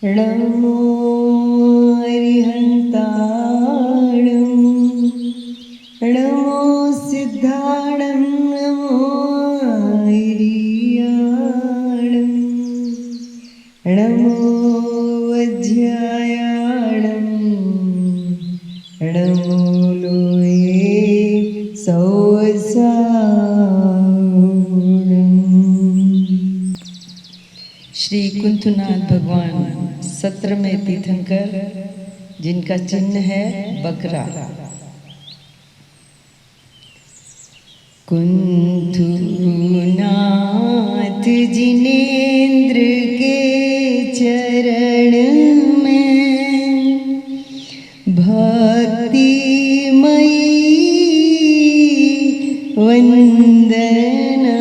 नमो अरिहन्ताणं नमो सिद्धाणं नमो ऐरियाणं नमो वज्रायाणं नमो लोये सौसाणं। श्री कुंथुनाथ भगवान सत्र में तीर्थंकर, जिनका चिन्ह है बकरा। कुंथुनाथ जिनेन्द्र के चरण में भक्तिमयी वंदना।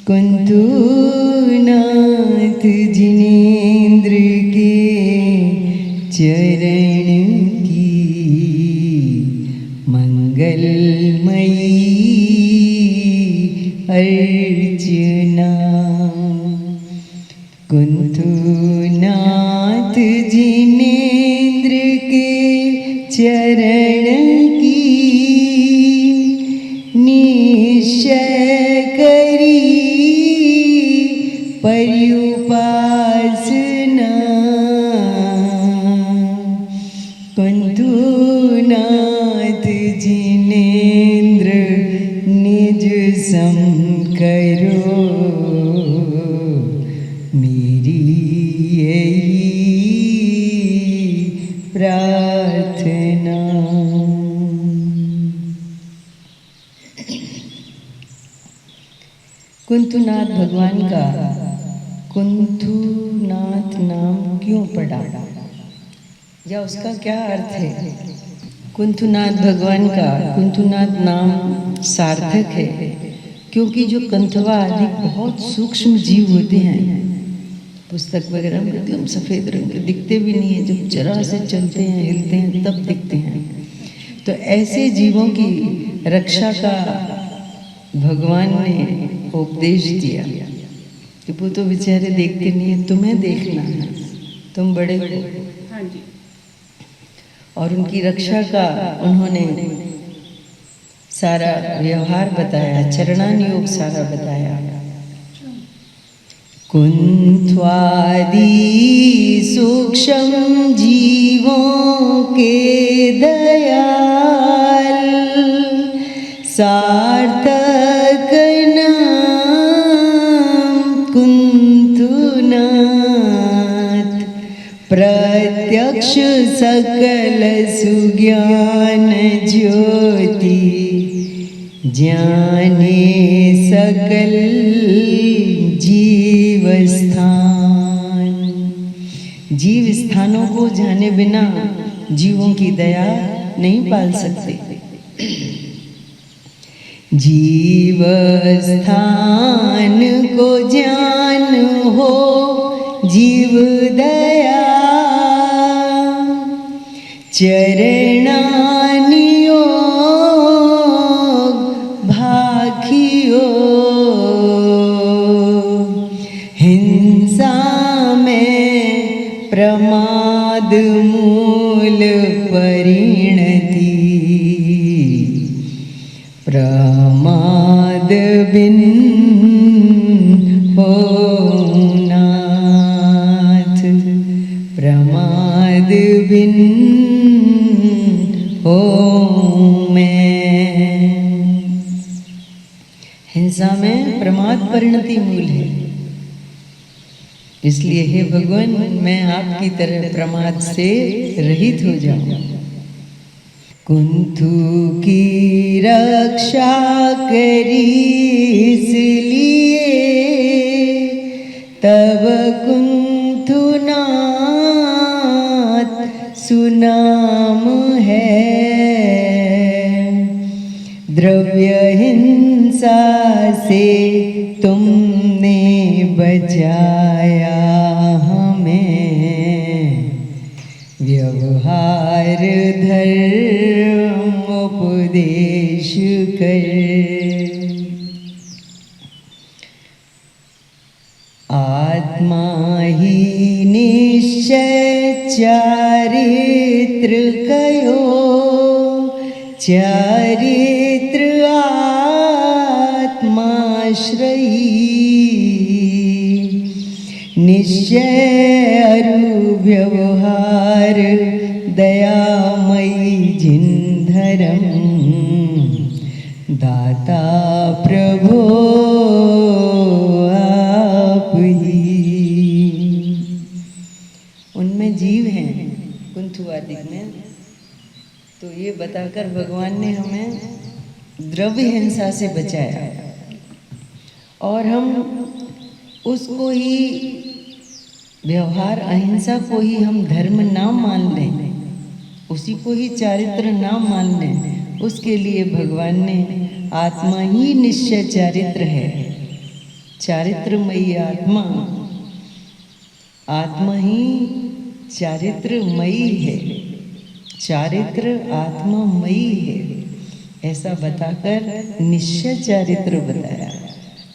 कुंथुनाथ जिनेन्द्र के चरण की मंगलमयी अर्चना। कुंथुनाथ जिनेन्द्र के चरण की निश्चय करी पर्युपासना। कुंथुनाथ जिनेन्द्र निज सम करो मेरी यही प्रार्थना। कुंथुनाथ भगवान का कुंथुनाथ नाम क्यों पड़ा या उसका क्या अर्थ है? कुंथुनाथ भगवान का कुंथुनाथ नाम सार्थक है क्योंकि जो कंथवा आदि बहुत सूक्ष्म जीव होते हैं, पुस्तक वगैरह में एकदम सफ़ेद रंग के दिखते भी नहीं है, जब जरा से चलते हैं हिलते हैं तब दिखते हैं। तो ऐसे जीवों की रक्षा का भगवान ने उपदेश दिया कि वो तो बेचारे देखते नहीं है, तुम्हें देखना है, तुम बड़े हो। हाँ जी। और उनकी रक्षा का उन्होंने सारा व्यवहार बताया, चरणान योग सारा बताया। कुंथ्वादि सूक्ष्म जीवों के दयाल सार्थक नाम कुंथुनाथ। प्रत्यक्ष सकल सुज्ञान ज्योति जाने सकल जीव स्थान। जीव स्थानों को जाने बिना जीवों की दया नहीं पाल सकते। जीव स्थान को जान हो जीव दया चरणानियोग भाखियो। हिंसा में प्रमाद मूल परिणति प्रमाद बिन हो नाथ। प्रमाद बिन हो मैं। हिंसा में प्रमाद परिणति मूल है, इसलिए हे भगवान मैं आपकी तरह प्रमाद से रहित हो जाऊं। कुंथु की रक्षा करी इसलिए तब कुंथुनाथ सुनाम है। द्रव्य हिंसा से तुमने बचाया हमें, व्यवहार धर्म उपदेश कर। आत्मा चारित्र कयो, चारित्र आत्माश्रयी, निश्चय अरु व्यवहार दयामयी जिनधरम, दाता प्रभो आप ही। उनमें जीव हैं कुंथु आदि में, तो ये बताकर भगवान ने हमें द्रव्य हिंसा से बचाया और हम उसको ही व्यवहार अहिंसा को ही हम धर्म ना मान लें, उसी को ही चारित्र ना मान लें, उसके लिए भगवान ने आत्मा ही निश्चय चारित्र है। चारित्रमयी आत्मा, आत्मा ही चारित्रमयी है, चारित्र आत्मामयी है, ऐसा बताकर निश्चय चारित्र बताया।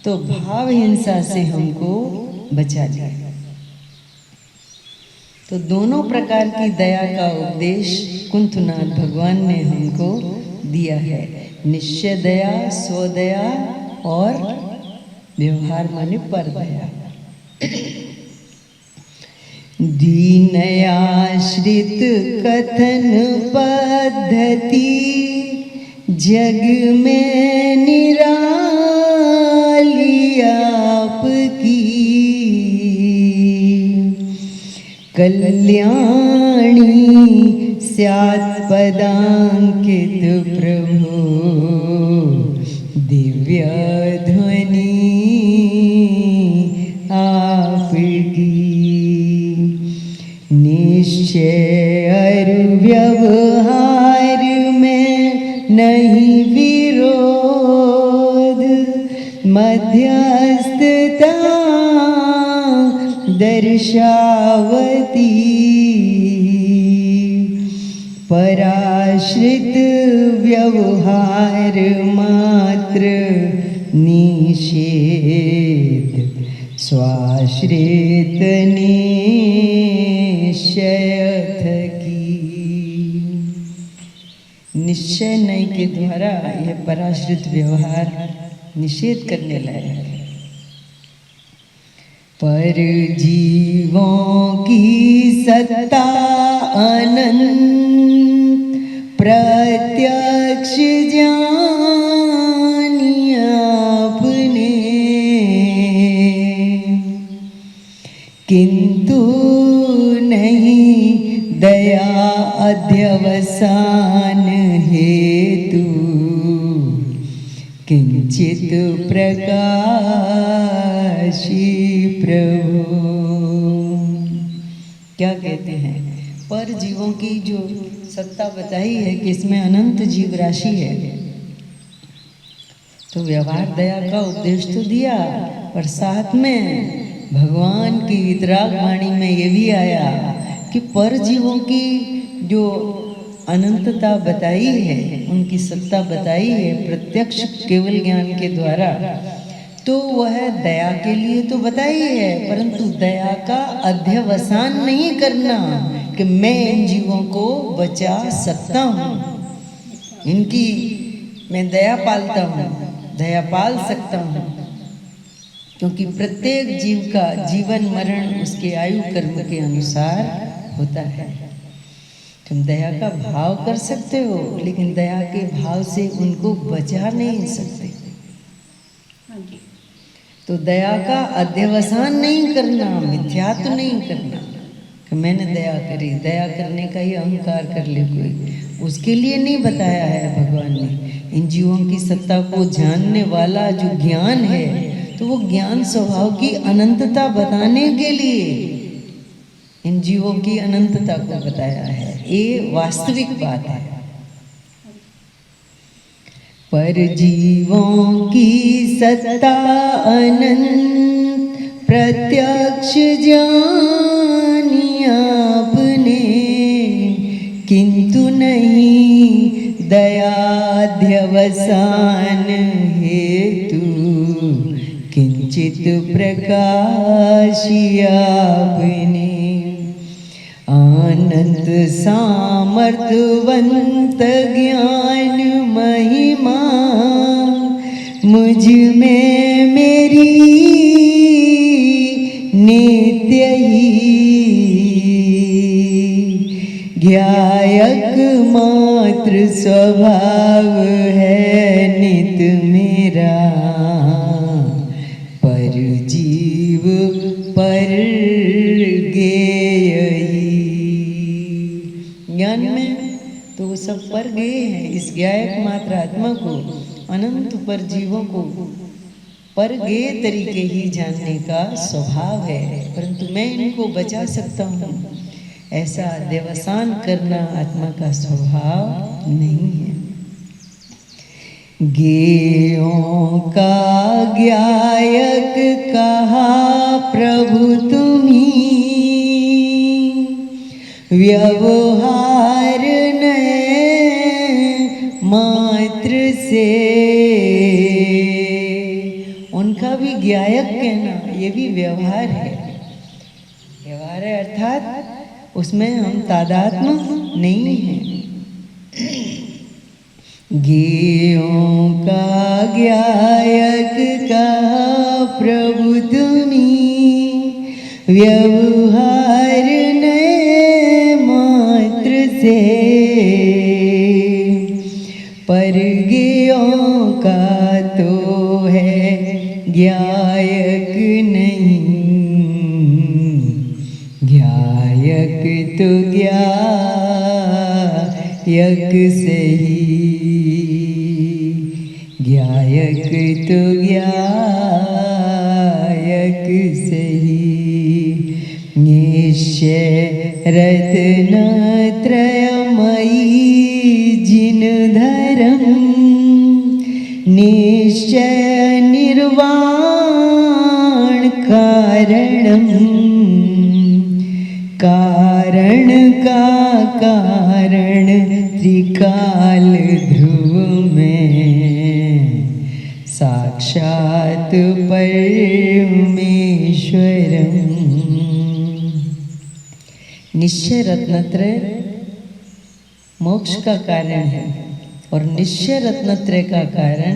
तो भाव हिंसा से हमको बचा लिया। तो दोनों प्रकार की दया का उपदेश कुंथुनाथ भगवान ने हमको दिया है। निश्चय दया, स्वदया और व्यवहार माने पर दया। दीनयाश्रित कथन पद्धति जग में निराली आपकी, कल्याणी स्यात् पदांकित प्रभु, दिव्य ध्वनि आपकी। निश्चय अरु व्यवहार में नहीं विरोध, मध्यस्थता दर्शावती, पराश्रित व्यवहार मात्र निषेध, स्वाश्रित निश्चय थकी। निश्चय नहीं के द्वारा यह पराश्रित व्यवहार निषेध करने लायक है। पर जीवों की सत्ता अनंत प्रत्यक्ष जानी आपने, किंतु नहीं दया अध्यवसान हेतु, किंचित प्रकाशी प्रभु। क्या कहते हैं? पर जीवों की जो सत्ता बताई है कि इसमें अनंत जीव राशि है, तो व्यवहार दया का उपदेश तो दिया, पर साथ में भगवान की वितराग वाणी में ये भी आया कि पर जीवों की जो अनंतता बताई है, उनकी सत्ता बताई है प्रत्यक्ष केवल ज्ञान के द्वारा, तो वह दया के लिए तो बताई है, परंतु दया का अध्यवसान नहीं करना कि मैं इन जीवों को बचा सकता हूँ, इनकी मैं दया पालता हूँ, दया पाल सकता हूँ, क्योंकि प्रत्येक जीव का जीवन मरण उसके आयु कर्म के अनुसार होता है। तुम दया का भाव कर सकते हो, लेकिन दया के भाव से उनको बचा नहीं सकते। तो दया का अध्यवसान नहीं करना, मिथ्यात्व नहीं करना कि मैंने दया करी, दया करने का ही अहंकार कर ले कोई, उसके लिए नहीं बताया है भगवान ने। इन जीवों की सत्ता को जानने वाला जो ज्ञान है, तो वो ज्ञान स्वभाव की अनंतता बताने के लिए इन जीवों की अनंतता को बताया है। ये वास्तविक बात है। पर जीवों की सत्ता अनंत प्रत्यक्ष जानी आपने, किंतु नहीं दयाध्यवसान हेतु, किंचित प्रकाशी आपने। अनंत सामर्थवंत ज्ञान महिमा मुझ में मेरी नित्य ही ज्ञायक मात्र स्वभाव है नित मेरा पर जीव पर गेय ही। ज्ञान में तो वो सब पर गए हैं, इस ज्ञायक मात्र आत्मा को अनंत पर जीवों को पर गए तरीके ही जानने का स्वभाव है, परंतु मैं इनको बचा सकता हूँ ऐसा देवसान करना आत्मा का स्वभाव नहीं है। ज्ञेयों का ज्ञायक कहा प्रभु तुम्ही व्यवहार नए मात्र से। उनका भी ज्ञायक कहना ये भी व्यवहार है। व्यवहार है अर्थात उसमें हम तादात्म्य नहीं हैं। ज्ञेयों का ज्ञायक कहा प्रभु तुम्ही व्यवहार नए मात्र से। पर ज्ञेयों का तो है ज्ञायक नहीं, ज्ञायक तो ज्ञायक सही, ज्ञायक तो ज्ञायक सही। निश्चय रत्नत्रयमयी जिन धरम निश्चय निर्वाण कारणम। कारण का कारण त्रिकाल ध्रुव में साक्षात परमेश्वरम। निश्चय रत्नत्रय मोक्ष का कारण है और निश्चय रत्नत्रय का कारण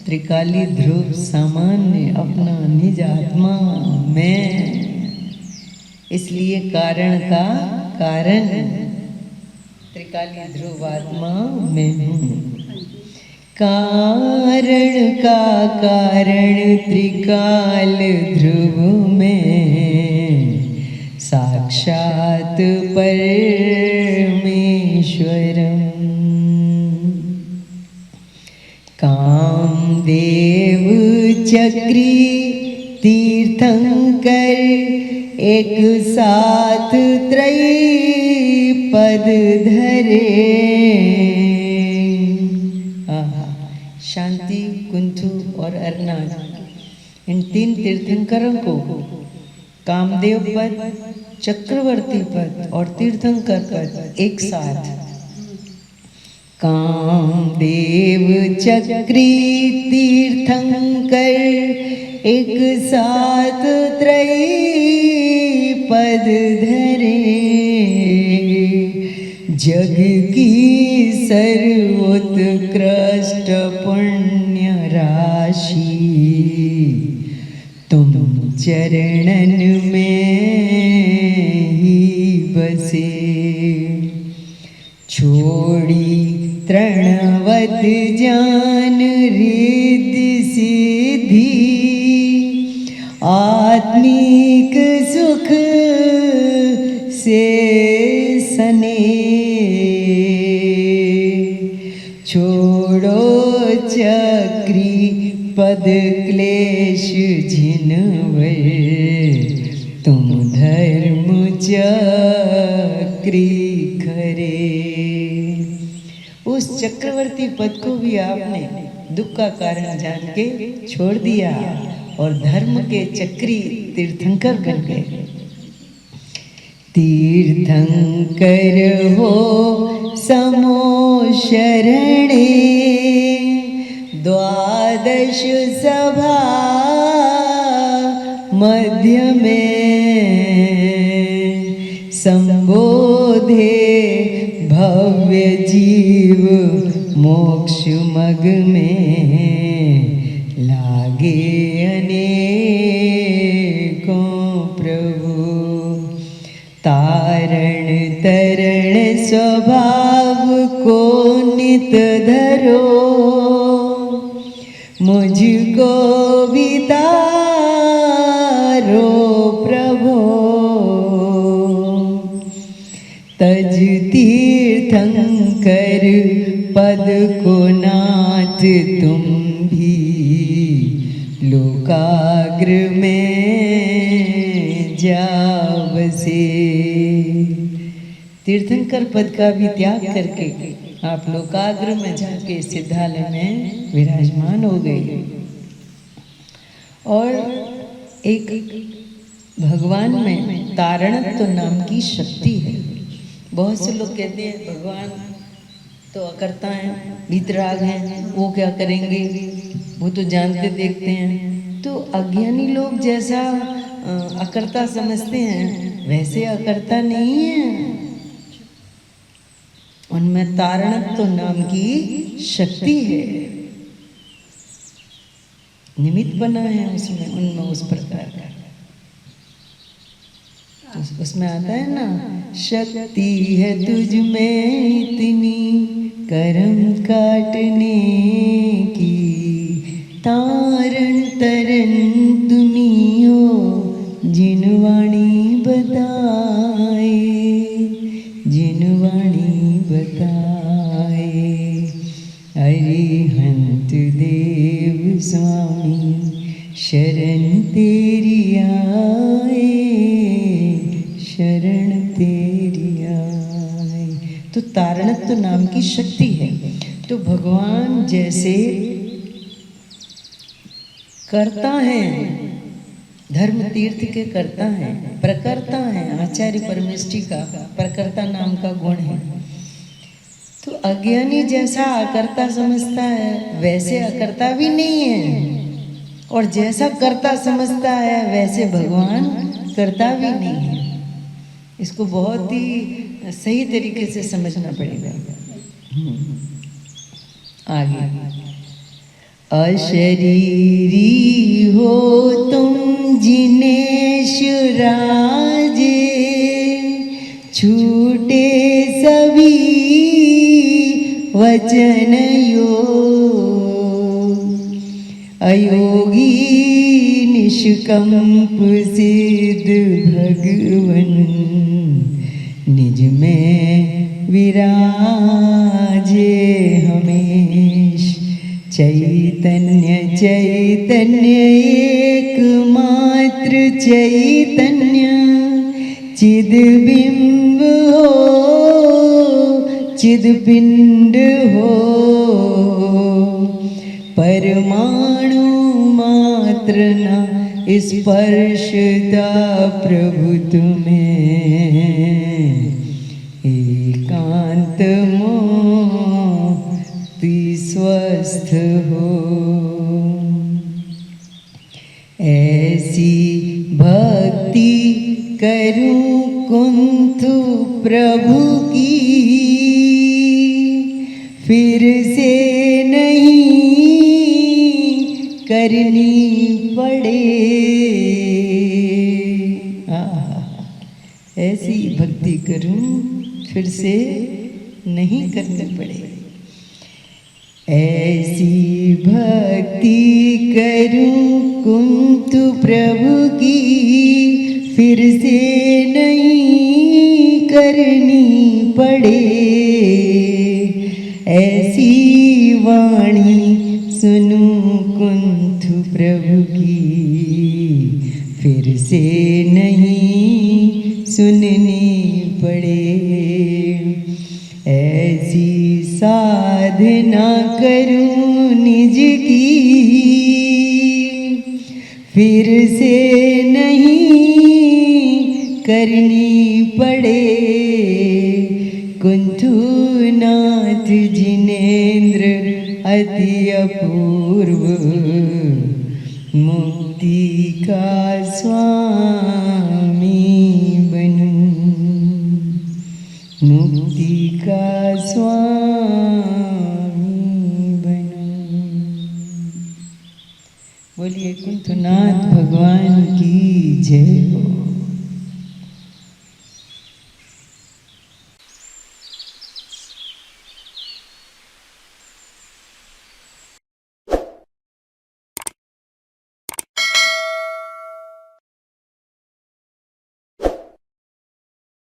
त्रिकाली ध्रुव सामान्य अपना निज आत्मा में। इसलिए कारण का कारण त्रिकाली ध्रुव आत्मा में हूँ। कारण का कारण त्रिकाल ध्रुव में साक्षात परमेश्वरम। कामदेव चक्री तीर्थंकर एक साथ त्रयी पद धरे। शांति, कुंथु और अर्नाथ, इन तीन तीर्थंकरों को कामदेव पद, चक्रवर्ती पद और तीर्थंकर पद एक साथ। कामदेव चक्री तीर्थंकर एक साथ त्रयी पद धरे। जग की सर्वोत्कृष्ट पुण्य राशि तुम चरणन में ही बसे। छोड़ी तृणवत जान रिद्धि सिद्धि आत्मिक सुख से सने। छोड़ो चक्री पद क्लेश जिनवर तुम धर्म चक्री खरे। उस चक्रवर्ती पद को भी आपने दुख का कारण जान के छोड़ दिया और धर्म के चक्री तीर्थंकर बन गए। तीर्थंकर हो समो शरणे द्वादश सभा मध्य में। शंभु संबोधे भव्य जीव मोक्ष मग में लागे अनेकों प्रभु। तारण तरण स्वभाव को नित धरो मुझको वितारो प्रभो। तज तीर्थंकर पद को नाथ तुम भी लोकाग्र में जा बसे। तीर्थंकर पद का भी त्याग करके आप लोकाग्र में जाके सिद्धालय में विराजमान हो गए। और एक भगवान में तारणत्व नाम की शक्ति है। बहुत से लोग कहते हैं भगवान तो अकर्ता हैं, वीतराग हैं, वो क्या करेंगे, वो तो जानते देखते हैं। तो अज्ञानी लोग जैसा अकर्ता समझते हैं वैसे अकर्ता नहीं है। उनमें तारणत्व नाम की शक्ति है, निमित्त बना है उसमें, उनमें उस प्रकार का। उसमें आता है ना, शक्ति है तुझ में इतनी कर्म काटने की, तारण तरन तुम्ही हो जिनवाणी बताए, जिनवाणी बताए। अरिहंत देव स्वामी शरण तेरी आए, शरण तेरी आए। तो तारणत्व नाम की शक्ति है। तो भगवान जैसे करता है, धर्म तीर्थ के करता है, प्रकर्ता है, आचार्य परमेष्ठी का प्रकर्ता नाम का गुण है। तो अज्ञानी जैसा अकर्ता समझता है वैसे अकर्ता भी नहीं है, और जैसा कर्ता समझता है वैसे भगवान करता भी नहीं है। इसको बहुत ही सही तरीके से समझना पड़ेगा। आगे, अशरीरी हो तुम जिनेश राजे, छूटे सभी वचन योग, अयोगी निष्कंप सिद्ध भगवन, निज में विराजे हमेश। चैतन्य चैतन्य एकमात्र चैतन्य, चिद्बिंब हो चिद्पिंड हो, परमाणु मात्र न स्पर्शता प्रभु तुम्हें, एकांत मोक्ति स्वस्थ हो। ऐसी भक्ति करूं कुंतु प्रभु की, फिर से नहीं करनी पड़े। ऐसी भक्ति करूं फिर से नहीं करनी पड़े। ऐसी भक्ति करूं कुंतु प्रभु की, फिर से नहीं करनी पड़े। ऐसी वाणी सुनूं कुंतु प्रभु की, फिर से नहीं सुननी पड़े। ऐसी साधना करूं निज की, फिर से नहीं करनी पड़े। कुंथु नाथ जिनेन्द्र अति अपूर्व, मुक्ति का स्वामी बनूं। बोलिए कुंथनाथ भगवान की जय हो।